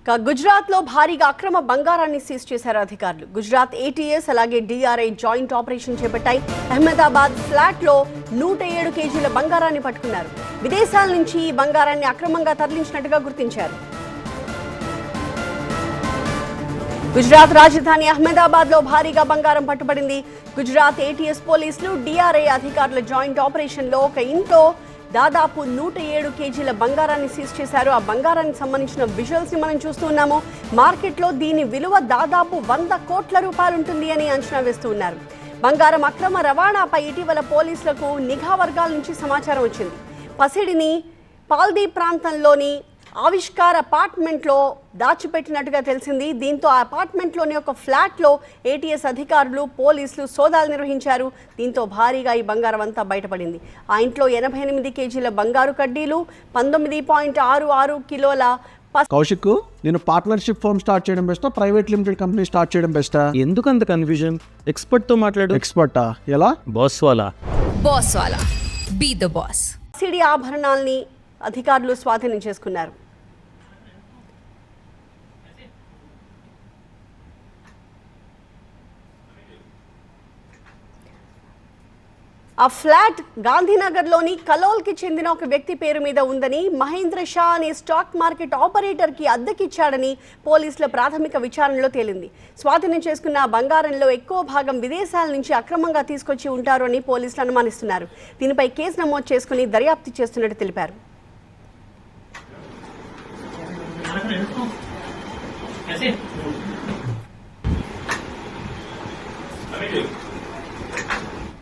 గుజరాత్ లో భారీగా అక్రమ బంగారాన్ని సీజ్ చేశారు అధికారులు. గుజరాత్ ఏటీఎస్ అలాగే డిఆర్ఐ జాయింట్ ఆపరేషన్ చేపట్టాయి. అహ్మదాబాద్ ఫ్లాట్ లో 107 కేజీల బంగారాన్ని పట్టుకున్నారు. విదేశాల నుంచి ఈ బంగారాన్ని అక్రమంగా తరలించినట్టుగా గుర్తించారు. గుజరాత్ రాజధాని అహ్మదాబాద్ లో భారీగా బంగారం పట్టుబడింది. గుజరాత్ ఏటీఎస్ పోలీసులు డిఆర్ఐ అధికారుల జాయింట్ ఆపరేషన్ లో ఒక ఇంట్లో దాదాపు 107 కేజీల బంగారాన్ని సీజ్ చేశారు. ఆ బంగారానికి సంబంధించిన విజువల్స్ ని మనం చూస్తూ ఉన్నాము. మార్కెట్లో దీని విలువ దాదాపు 100 కోట్ల రూపాయలు ఉంటుంది అని అంచనా వేస్తూ ఉన్నారు. బంగారం అక్రమ రవాణాపై ఇటీవల పోలీసులకు నిఘా వర్గాల నుంచి సమాచారం వచ్చింది. పసిడిని పాల్దీ ప్రాంతంలోని ఆవిష్కార్ అపార్ట్మెంట్లో దాచిపెట్టినట్టుగా తెలిసింది. దీంతో ఆ అపార్ట్మెంట్లోని ఒక ఫ్లాట్లో ఏటీఎస్ అధికారులు పోలీసులు సోదాలు నిర్వహించారు. దీంతో భారీగా ఈ బంగారం అంతా బయటపడింది. ఆ ఇంట్లో 88 కేజీల బంగారు కడ్డీలు, 19.66 కిలోల కౌశిక్, నేను పార్ట్నర్షిప్ ఫర్మ్ స్టార్ట్ చేయడం బెస్టా, ప్రైవేట్ లిమిటెడ్ కంపెనీ స్టార్ట్ చేయడం బెస్టా? ఎందుకు అంత కన్ఫ్యూజన్? ఎక్స్పర్ట్ తో మాట్లాడు. ఎక్స్పర్టా? ఎలా? బాస్ వాలా బీ ద బాస్. సిడి ఆభరణాల్ని అధికారులు స్వాధీనం చేసుకున్నారు. ఆ ఫ్లాట్ గాంధీనగర్లోని కలోల్కి చెందిన ఒక వ్యక్తి పేరు మీద ఉందని, మహేంద్ర షా అనే స్టాక్ మార్కెట్ ఆపరేటర్కి అద్దెకిచ్చాడని పోలీసుల ప్రాథమిక విచారణలో తేలింది. స్వాధీనం చేసుకున్న బంగారంలో ఎక్కువ భాగం విదేశాల నుంచి అక్రమంగా తీసుకొచ్చి ఉంటారు అని పోలీసులు అనుమానిస్తున్నారు. దీనిపై కేసు నమోదు చేసుకుని దర్యాప్తు చేస్తున్నట్టు తెలిపారు.